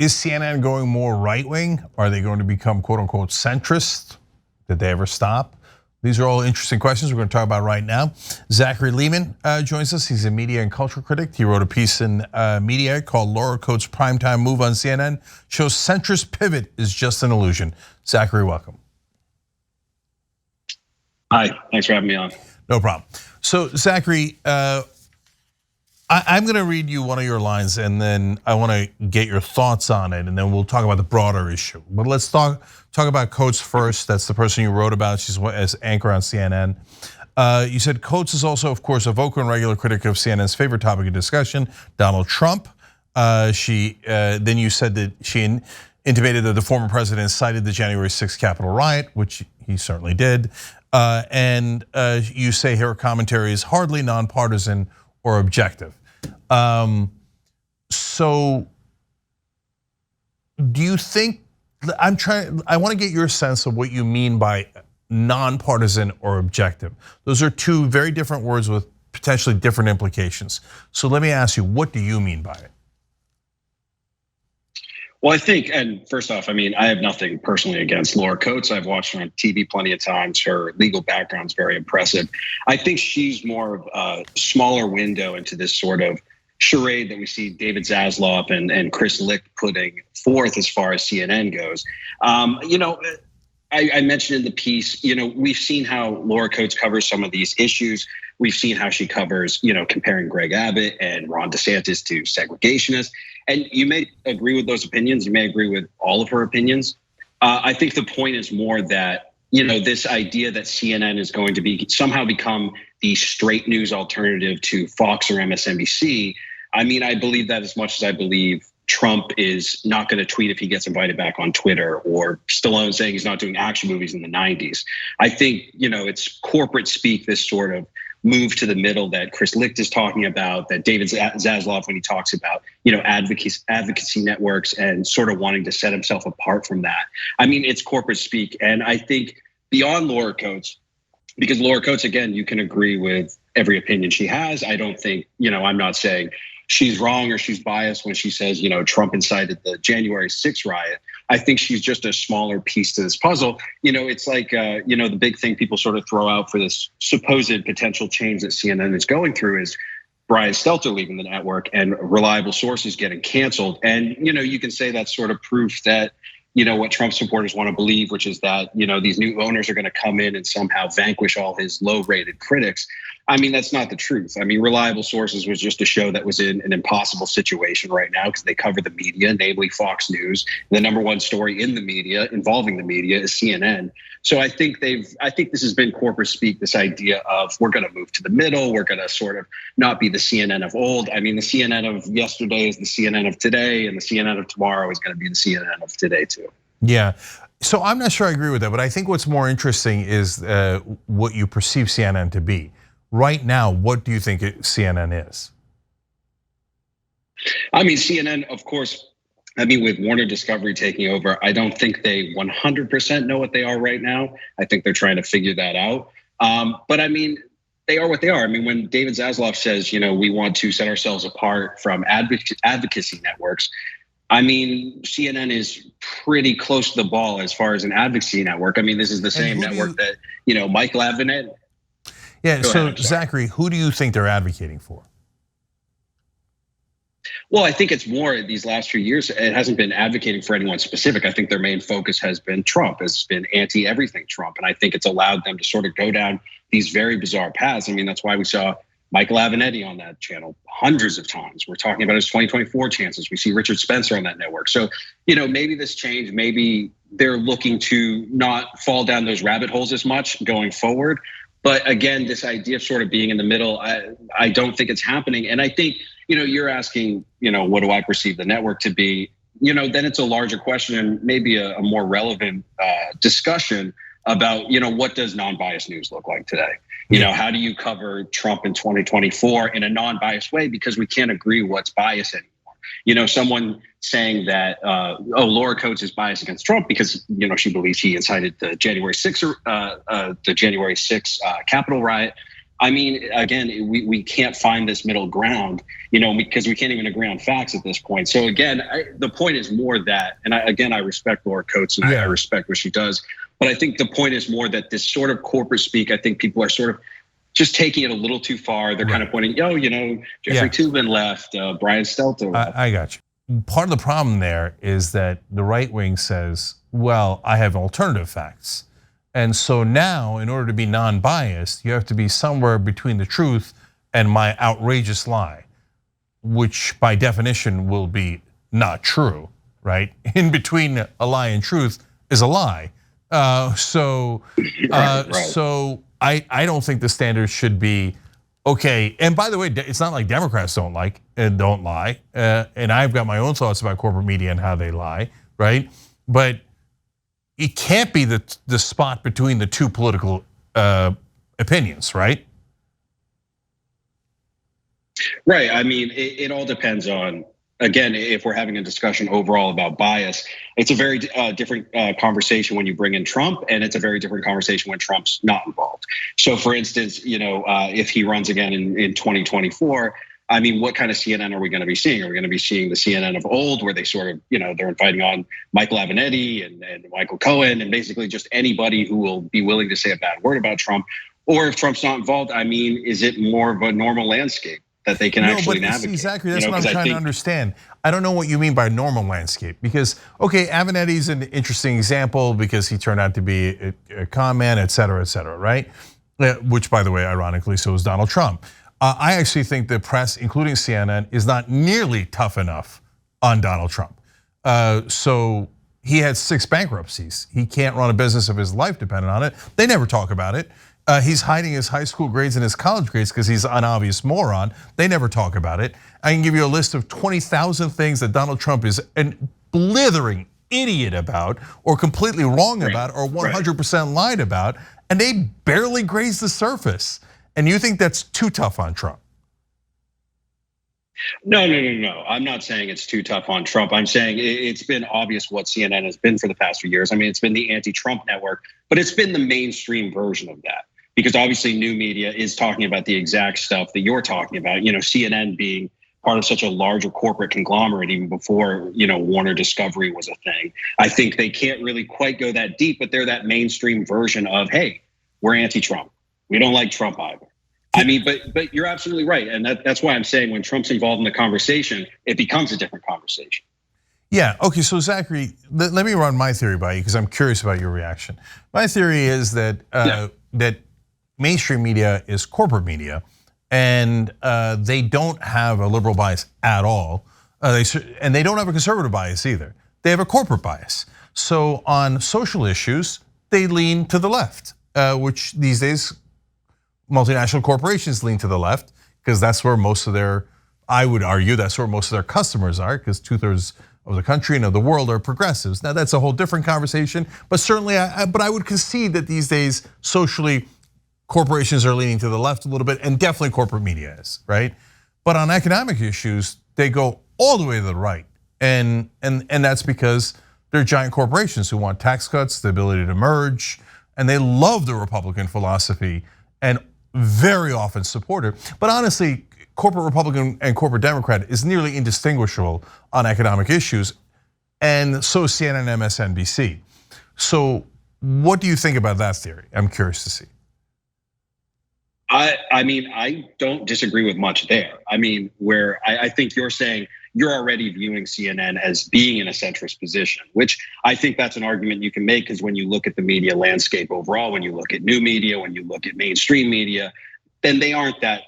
Is CNN going more right wing? Are they going to become quote unquote centrist? Did they ever stop? These are all interesting questions we're going to talk about right now. Zachary Lehman joins us. He's a media and culture critic. He wrote a piece in Media called Laura Coates' Primetime Move on CNN shows centrist pivot is just an illusion. Zachary, welcome. Hi, thanks for having me on. No problem. So Zachary, I'm going to read you one of your lines and then I want to get your thoughts on it and then we'll talk about the broader issue. But let's talk about Coates first. That's the person you wrote about. She's as anchor on CNN. You said Coates is also, of course, a vocal and regular critic of CNN's favorite topic of discussion, Donald Trump. Then you said that she intimated that the former president cited the January 6th Capitol riot, which he certainly did. And you say her commentary is hardly nonpartisan or objective. So do you think, I want to get your sense of what you mean by nonpartisan or objective. Those are two very different words with potentially different implications. So let me ask you, what do you mean by it? Well, I think, and first off, I mean, I have nothing personally against Laura Coates. I've watched her on TV plenty of times. Her legal background is very impressive. I think she's more of a smaller window into this sort of charade that we see David Zaslav and Chris Licht putting forth as far as CNN goes. I mentioned in the piece, we've seen how Laura Coates covers some of these issues. We've seen how she covers, comparing Greg Abbott and Ron DeSantis to segregationists. And you may agree with those opinions. You may agree with all of her opinions. I think the point is more that, this idea that CNN is going to somehow become the straight news alternative to Fox or MSNBC. I mean, I believe that as much as I believe Trump is not going to tweet if he gets invited back on Twitter, or Stallone saying he's not doing action movies in the 90s. I think, it's corporate speak, this sort of move to the middle that Chris Licht is talking about, that David Zaslav, when he talks about, advocacy networks and sort of wanting to set himself apart from that. I mean, it's corporate speak. And I think beyond Laura Coates, because Laura Coates, again, you can agree with every opinion she has. I don't think, I'm not saying she's wrong or she's biased when she says, Trump incited the January 6th riot. I think she's just a smaller piece to this puzzle. It's like, the big thing people sort of throw out for this supposed potential change that CNN is going through is Brian Stelter leaving the network and reliable sources getting canceled. And, you can say that's sort of proof that, what Trump supporters want to believe, which is that, these new owners are going to come in and somehow vanquish all his low-rated critics. I mean, that's not the truth. I mean, Reliable Sources was just a show that was in an impossible situation right now because they cover the media, namely Fox News. The number one story in the media, involving the media, is CNN. So I think this has been corporate speak, this idea of we're going to move to the middle. We're going to sort of not be the CNN of old. I mean, the CNN of yesterday is the CNN of today, and the CNN of tomorrow is going to be the CNN of today too. Yeah. So I'm not sure I agree with that, but I think what's more interesting is what you perceive CNN to be. Right now, what do you think CNN is? I mean, CNN, of course, with Warner Discovery taking over, I don't think they 100% know what they are right now. I think they're trying to figure that out. But I mean, they are what they are. I mean, when David Zaslav says, we want to set ourselves apart from advocacy networks, I mean, CNN is pretty close to the ball as far as an advocacy network. I mean, this is the same network that, Michael Avenatti. Yeah, so Zachary, who do you think they're advocating for? Well, I think it's more these last few years, it hasn't been advocating for anyone specific. I think their main focus has been Trump, has been anti-everything Trump. And I think it's allowed them to sort of go down these very bizarre paths. I mean, that's why we saw Michael Avenatti on that channel hundreds of times. We're talking about his 2024 chances. We see Richard Spencer on that network. So, maybe this change, maybe they're looking to not fall down those rabbit holes as much going forward. But again, this idea of sort of being in the middle, I don't think it's happening. And I think, you're asking, what do I perceive the network to be? Then it's a larger question and maybe a more relevant discussion about, what does non-biased news look like today? How do you cover Trump in 2024 in a non-biased way? Because we can't agree what's biased anymore. Someone saying that, Laura Coates is biased against Trump because, she believes he incited the January 6th Capitol riot. I mean, again, we can't find this middle ground, because we can't even agree on facts at this point. So again, the point is more that, and I respect Laura Coates and I respect what she does, but I think the point is more that this sort of corporate speak, I think people are sort of just taking it a little too far. They're kind of pointing, Jeffrey Toobin left, Brian Stelter left. I got you. Part of the problem there is that the right wing says, well, I have alternative facts. And so now, in order to be non-biased, you have to be somewhere between the truth and my outrageous lie, which by definition will be not true, right? In between a lie and truth is a lie. So I don't think the standard should be, okay, and by the way, it's not like Democrats don't lie, and I've got my own thoughts about corporate media and how they lie, right? But it can't be the spot between the two political opinions, right? Right. I mean, it all depends on, again, if we're having a discussion overall about bias, it's a very different conversation when you bring in Trump, and it's a very different conversation when Trump's not involved. So for instance, if he runs again in 2024, I mean, what kind of CNN are we going to be seeing? Are we going to be seeing the CNN of old where they sort of, they're inviting on Michael Avenatti and Michael Cohen and basically just anybody who will be willing to say a bad word about Trump? Or if Trump's not involved, I mean, is it more of a normal landscape that they can actually navigate? Exactly, that's what I'm trying to understand. I don't know what you mean by normal landscape because, okay, Avenatti's an interesting example because he turned out to be a con man, et cetera, right? Which, by the way, ironically, so is Donald Trump. I actually think the press, including CNN, is not nearly tough enough on Donald Trump. So he had 6 bankruptcies. He can't run a business of his life dependent on it. They never talk about it. He's hiding his high school grades and his college grades because he's an obvious moron. They never talk about it. I can give you a list of 20,000 things that Donald Trump is a blithering idiot about, or completely wrong about, or 100% lied about, and they barely graze the surface. And you think that's too tough on Trump? No. I'm not saying it's too tough on Trump. I'm saying it's been obvious what CNN has been for the past few years. I mean, it's been the anti-Trump network, but it's been the mainstream version of that. Because obviously new media is talking about the exact stuff that you're talking about. CNN being part of such a larger corporate conglomerate even before, Warner Discovery was a thing. I think they can't really quite go that deep, but they're that mainstream version of, hey, we're anti-Trump. We don't like Trump either. I mean, but you're absolutely right. And that's why I'm saying when Trump's involved in the conversation, it becomes a different conversation. Yeah, okay, so Zachary, let me run my theory by you because I'm curious about your reaction. My theory is that that mainstream media is corporate media and they don't have a liberal bias at all. And they don't have a conservative bias either. They have a corporate bias. So on social issues, they lean to the left, which these days, multinational corporations lean to the left because that's where most of their, I would argue, that's where most of their customers are because 2/3 of the country and of the world are progressives. Now that's a whole different conversation, but certainly, but I would concede that these days, socially, corporations are leaning to the left a little bit and definitely corporate media is, right? But on economic issues, they go all the way to the right. And that's because they're giant corporations who want tax cuts, the ability to merge, and they love the Republican philosophy and very often support it. But honestly, corporate Republican and corporate Democrat is nearly indistinguishable on economic issues, and so is CNN and MSNBC. So what do you think about that theory? I'm curious to see. I mean, I don't disagree with much there. I mean, where I think you're saying you're already viewing CNN as being in a centrist position, which I think that's an argument you can make because when you look at the media landscape overall, when you look at new media, when you look at mainstream media, then they aren't that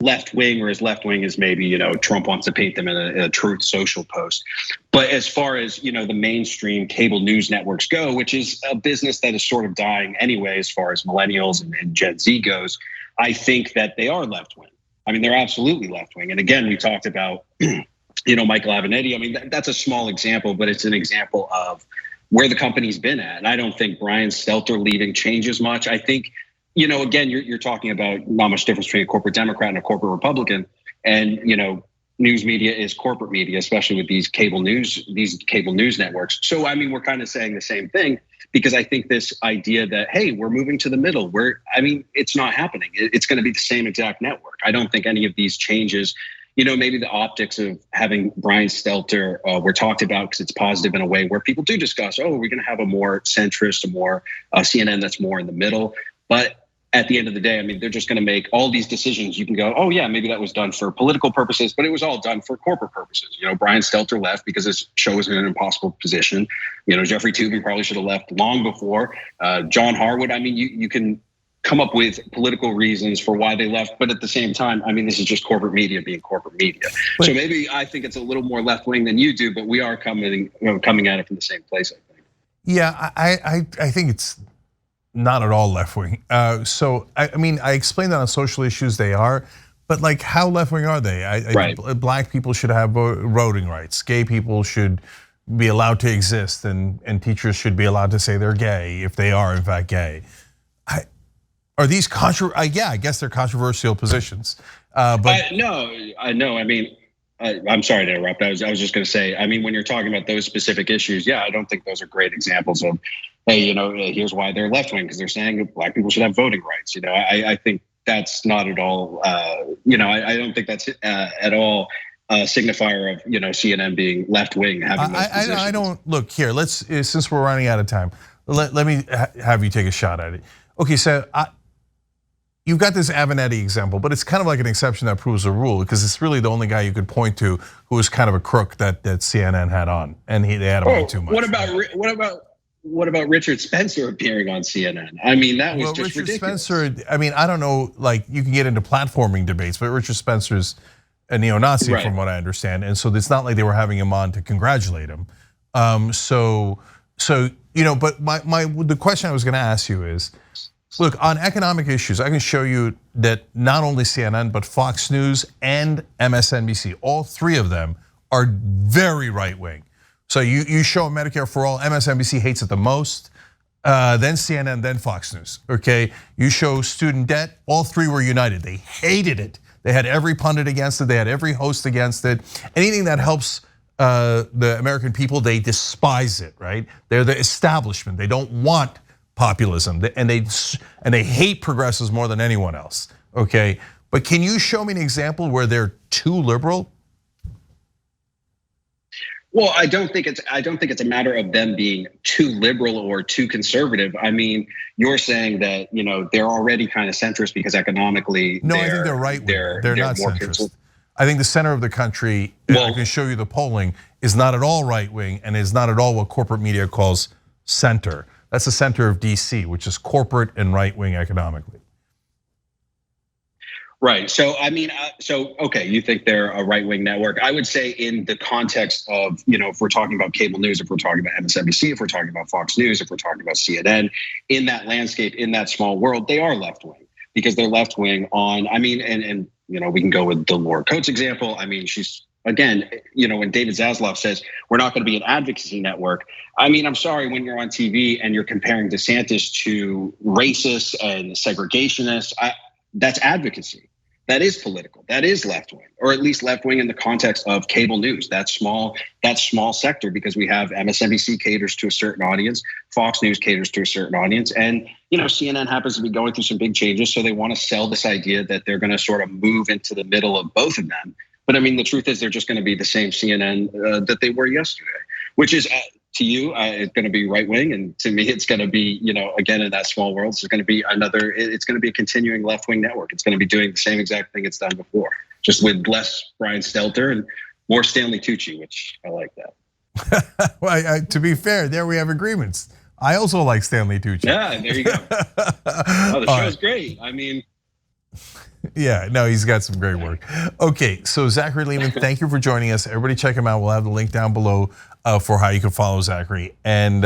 left wing or as left wing as maybe Trump wants to paint them in a Truth Social post. But as far as the mainstream cable news networks go, which is a business that is sort of dying anyway, as far as millennials and Gen Z goes, I think that they are left wing. I mean, they're absolutely left wing. And again, we talked about Michael Avenatti. I mean, that's a small example, but it's an example of where the company's been at. And I don't think Brian Stelter leaving changes much. I think, again, you're talking about not much difference between a corporate Democrat and a corporate Republican. And, news media is corporate media, especially with these cable news networks. So I mean, we're kind of saying the same thing, because I think this idea that, hey, we're moving to the middle, it's not happening. It's going to be the same exact network. I don't think any of these changes, maybe the optics of having Brian Stelter were talked about because it's positive in a way where people do discuss, oh, we're going to have a more centrist, a more CNN that's more in the middle. But at the end of the day, I mean, they're just going to make all these decisions. You can go, oh yeah, maybe that was done for political purposes, but it was all done for corporate purposes. Brian Stelter left because his show was in an impossible position. Jeffrey Toobin probably should have left long before. John Harwood, I mean, you can come up with political reasons for why they left, but at the same time, I mean, this is just corporate media being corporate media. So maybe I think it's a little more left wing than you do, but we are coming at it from the same place, I think. Yeah, I think it's not at all left wing. So I mean, I explained that on social issues they are, but like, how left wing are they? Right. Black people should have voting rights. Gay people should be allowed to exist, and teachers should be allowed to say they're gay if they are in fact gay. Are these yeah, I guess they're controversial positions. But no, I know. I mean, I'm sorry to interrupt. I was just going to say, I mean, when you're talking about those specific issues, yeah, I don't think those are great examples of, hey, here's why they're left wing, because they're saying that Black people should have voting rights. I think that's not at all. I don't think that's at all a signifier of CNN being left wing. I don't look here. Let's, since we're running out of time, let me have you take a shot at it. Okay, so you've got this Avenatti example, but it's kind of like an exception that proves a rule, because it's really the only guy you could point to who was kind of a crook that CNN had on, and they had him on too much. What about Richard Spencer appearing on CNN? I mean, that was just Richard ridiculous. Spencer, I mean, I don't know, like, you can get into platforming debates, but Richard Spencer's a neo-Nazi, right, from what I understand, and so it's not like they were having him on to congratulate him. But the question I was going to ask you is, look, on economic issues, I can show you that not only CNN, but Fox News and MSNBC, all three of them are very right wing. So you show Medicare for all, MSNBC hates it the most, then CNN, then Fox News, okay? You show student debt, all three were united. They hated it. They had every pundit against it. They had every host against it. Anything that helps the American people, they despise it, right? They're the establishment. They don't want populism, and they hate progressives more than anyone else, okay? But can you show me an example where they're too liberal? Well, I don't think it's a matter of them being too liberal or too conservative. I mean, you're saying that they're already kind of centrist because economically. No, I think they're right. They're not centrist. I think the center of the country, I can show you the polling, is not at all right wing and is not at all what corporate media calls center. That's the center of DC, which is corporate and right wing economically. Right. So I mean, okay, you think they're a right wing network? I would say in the context of if we're talking about cable news, if we're talking about MSNBC, if we're talking about Fox News, if we're talking about CNN, in that landscape, in that small world, they are left wing because they're left wing on. I mean, and we can go with the Laura Coates example. I mean, she's. Again, when David Zaslav says we're not going to be an advocacy network, I mean, I'm sorry, when you're on TV and you're comparing DeSantis to racists and segregationists, that's advocacy. That is political. That is left wing, or at least left wing in the context of cable news. That small sector, because we have MSNBC caters to a certain audience, Fox News caters to a certain audience, and CNN happens to be going through some big changes, so they want to sell this idea that they're going to sort of move into the middle of both of them. But I mean, the truth is they're just going to be the same CNN that they were yesterday, which is to you, it's going to be right wing, and to me, it's going to be again in that small world, it's going to be it's going to be a continuing left wing network. It's going to be doing the same exact thing it's done before, just with less Brian Stelter and more Stanley Tucci, which I like that. Well, to be fair, there we have agreements. I also like Stanley Tucci. Yeah, there you go. Oh, the show's great. I mean. Yeah, no, he's got some great work. Okay, so Zachary Lehman, thank you for joining us. Everybody check him out. We'll have the link down below for how you can follow Zachary. And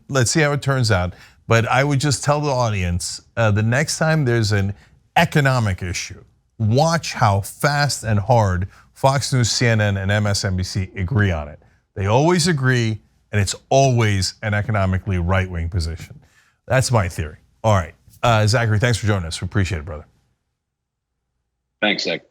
let's see how it turns out. But I would just tell the audience, the next time there's an economic issue, watch how fast and hard Fox News, CNN, and MSNBC agree on it. They always agree, and it's always an economically right-wing position. That's my theory. All right, Zachary, thanks for joining us. We appreciate it, brother. Thanks, Zach.